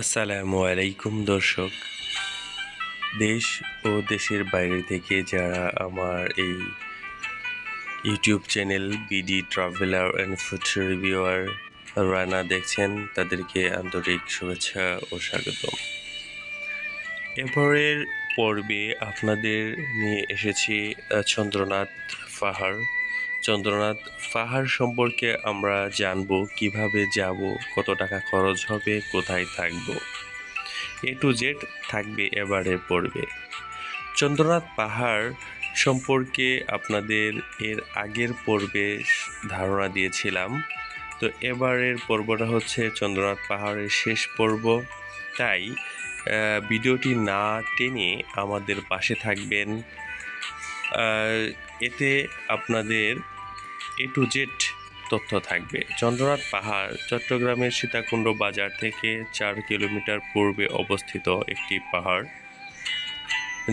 আসসালামু আলাইকুম দর্শক। দেশ ও দেশের বাইরে থেকে যারা আমার এই YouTube channel BD traveller and food reviewer Rana দেখছেন, তাদেরকে আন্তরিক শুভেচ্ছা ও স্বাগতম। এরপরের পর্বে আপনাদের নিয়ে এসেছি চন্দ্রনাথ পাহাড়। চন্দ্রনাথ পাহাড় সম্পর্কে আমরা জানব, কিভাবে যাব, কত টাকা খরচ হবে, কোথায় থাকব, এ টু জেড থাকবে এবারের পর্বে। চন্দ্রনাথ পাহাড় সম্পর্কে আপনাদের এর আগের পর্বে ধারণা দিয়েছিলাম। তো এবারের পর্বটা হচ্ছে চন্দ্রনাথ পাহাড়ের শেষ পর্ব, তাই ভিডিওটি না টেনে আমাদের পাশে থাকবেন। এতে আপনাদের এ টু জেড তথ্য থাকবে। চন্দ্রনাথ পাহাড় চট্টগ্রামের সীতাকুণ্ড বাজার থেকে 4 কিলোমিটার পূর্বে অবস্থিত একটি পাহাড়।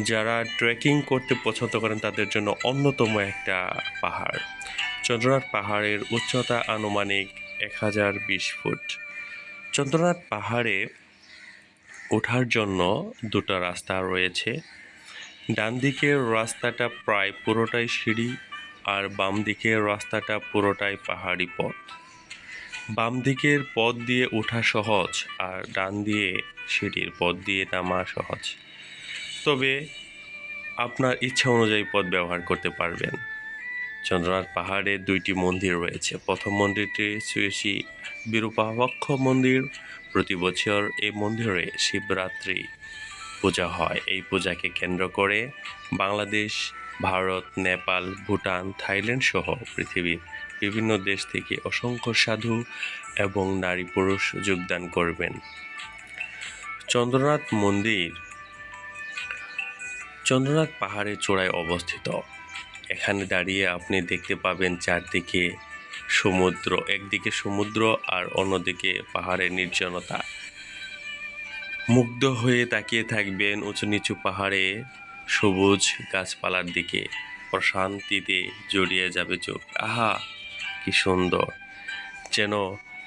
যারা ট্রেকিং করতে পছন্দ করেন তাদের জন্য অন্যতম একটা পাহাড়। চন্দ্রনাথ পাহাড়ের উচ্চতা আনুমানিক 1020 ফুট। চন্দ্রনাথ পাহাড়ে ওঠার জন্য দুটো রাস্তা রয়েছে। ডান দিকের রাস্তাটা প্রায় পুরোটাই সিঁড়ি, আর বাম দিকের রাস্তাটা পুরোটাই পাহাড়ি পথ। বাম দিকের পথ দিয়ে ওঠা সহজ, আর ডান দিয়ে সিঁড়ির পথ দিয়ে নামা সহজ, তবে আপনার ইচ্ছা অনুযায়ী পথ ব্যবহার করতে পারবেন। চন্দ্রনাথ পাহাড়ে 2টি মন্দির রয়েছে। প্রথম মন্দিরটি শ্রী শ্রী বিরূপাক্ষ মন্দির। প্রতি বছর এই মন্দিরে শিবরাত্রি পূজা হয়। এই পূজাকে কেন্দ্র করে বাংলাদেশ, ভারত, নেপাল, ভুটান, থাইল্যান্ড সহ পৃথিবীর বিভিন্ন দেশ থেকে অসংখ্য সাধু এবং নারী পুরুষ যোগদান করবেন। চন্দ্রনাথ মন্দির চন্দ্রনাথ পাহাড়ের চূড়ায় অবস্থিত। এখানে দাঁড়িয়ে আপনি দেখতে পাবেন চারদিকে সমুদ্র, একদিকে সমুদ্র আর অন্যদিকে পাহাড়ের নির্জনতা। মুগ্ধ হয়ে তাকিয়ে থাকবেন উঁচু নিচু পাহাড়ে সবুজ গাছপালার দিকে। প্রশান্তিতে জড়িয়ে যাবে চোখ। আহা, কি সুন্দর, যেন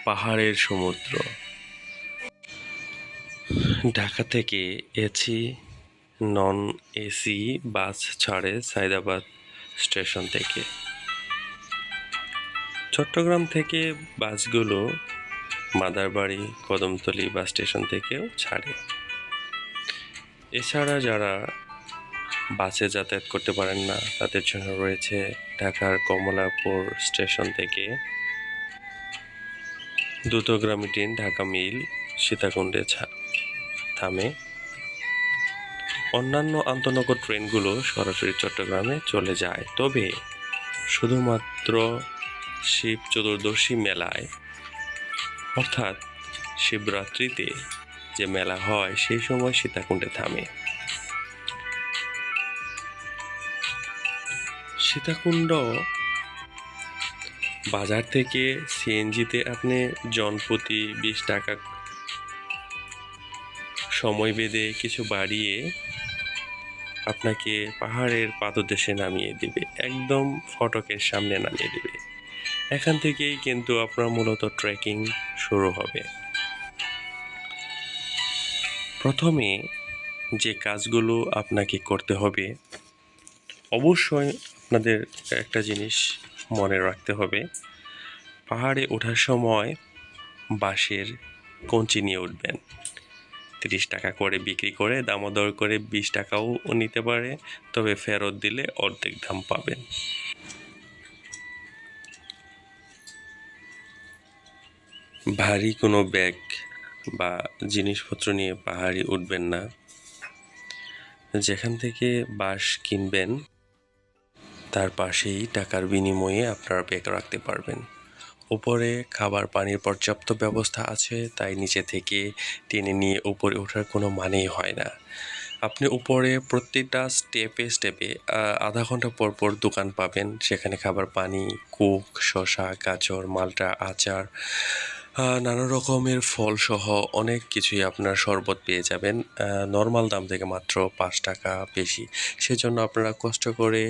পাহাড়ের সমুদ্র। ঢাকা থেকে এসি নন এসি বাস ছাড়ে সায়দাবাদ স্টেশন থেকে। চট্টগ্রাম থেকে বাসগুলো মাদারবাড়ি, কদমতলী বাস স্টেশন থেকেও ছাড়ে। এছাড়া যারা বাসে যাতায়াত করতে পারেন না, তাদের জন্য রয়েছে ঢাকার কমলাপুর স্টেশন থেকে দ্রুতগামী ট্রেন ঢাকা মেইল সীতাকুণ্ডে থামে। অন্যান্য আন্তনগর ট্রেনগুলো সরাসরি চট্টগ্রামে চলে যায়। তবে শুধুমাত্র শিব চতুর্দশী মেলায়, অর্থাৎ শিবরাত্রিতে যে মেলা হয়, সেই সময় সীতাকুণ্ডে থামে। সীতাকুণ্ড বাজার থেকে সিএনজিতে আপনি জনপ্রতি 20 টাকা সময় বেঁধে কিছু বাড়িয়ে আপনাকে পাহাড়ের পাদদেশে নামিয়ে দেবে, একদম ফটকের সামনে নামিয়ে দেবে। এখান থেকেই কিন্তু আপনার মূলত ট্রেকিং শুরু হবে। প্রথমে যে কাজগুলো আপনাকে করতে হবে, অবশ্যই আপনাদের একটা জিনিস মনে রাখতে হবে। পাহাড়ে ওঠার সময় বাঁশের কঞ্চি নিয়ে উঠবেন। 30 টাকা করে বিক্রি করে, দামোদর করে 20 টাকাও নিতে পারে, তবে ফেরত দিলে অর্ধেক দাম পাবেন। ভারী কোনো ব্যাগ বা জিনিসপত্র নিয়ে পাহাড়ে উঠবেন না। যেখান থেকে বাঁশ কিনবেন তার পাশেই টাকার বিনিময়ে আপনারা ব্যাগ রাখতে পারবেন। উপরে খাবার পানির পর্যাপ্ত ব্যবস্থা আছে, তাই নিচে থেকে টেনে নিয়ে উপরে ওঠার কোনো মানেই হয় না। আপনি উপরে প্রত্যেকটা স্টেপে স্টেপে আধা ঘন্টা পর পর দোকান পাবেন। সেখানে খাবার, পানি, কোক, শসা, গাজর, মাল্টা, আচার, নানা রকমের ফলসহ অনেক কিছুই আপনার শরবত পেয়ে যাবেন নর্মাল দাম থেকে মাত্র 5 টাকা বেশি। সেজন্য আপনারা কষ্ট করে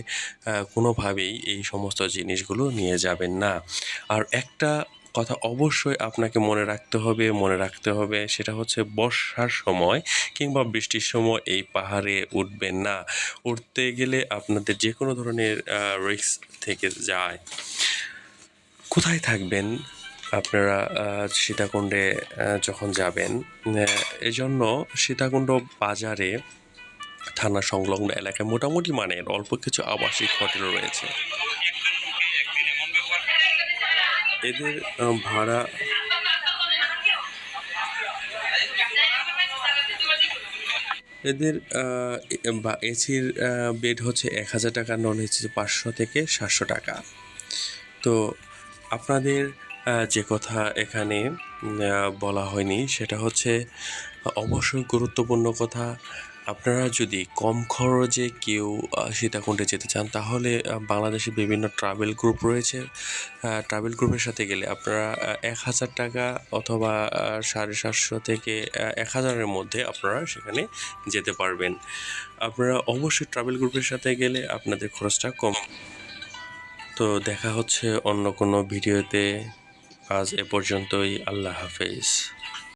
কোনোভাবেই এই সমস্ত জিনিসগুলো নিয়ে যাবেন না। আর একটা কথা অবশ্যই আপনাকে মনে রাখতে হবে সেটা হচ্ছে বর্ষার সময় কিংবা বৃষ্টির সময় এই পাহাড়ে উঠবেন না। উঠতে গেলে আপনাদের যে কোনো ধরনের রিস্ক থেকে যায়। কোথায় থাকবেন আপনারা সীতাকুণ্ডে যখন যাবেন? এজন্য সীতাকুণ্ড বাজারে থানা সংলগ্ন এলাকায় মোটামুটি মানের অল্প কিছু আবাসিক হোটেল রয়েছে। এদের ভাড়া এদের বা এসির বেড হচ্ছে ১,০০০ টাকা, নন এসি ৫০০ থেকে ৭০০ টাকা। তো আপনাদের যে কথা এখানে বলা হয়নি সেটা হচ্ছে অবশ্যই গুরুত্বপূর্ণ কথা। আপনারা যদি কম খরচে কেউ সীতাকুণ্ডে যেতে চান তাহলে বাংলাদেশে বিভিন্ন ট্রাভেল গ্রুপ রয়েছে। ট্রাভেল গ্রুপের সাথে গেলে আপনারা ১,০০০ টাকা অথবা ৭৫০ থেকে ১,০০০-এর মধ্যে আপনারা সেখানে যেতে পারবেন। আপনারা অবশ্যই ট্রাভেল গ্রুপের সাথে গেলে আপনাদের খরচটা কম। তো দেখা হচ্ছে অন্য কোনো ভিডিওতে। আজ এ পর্যন্তই। আল্লাহ হাফেজ।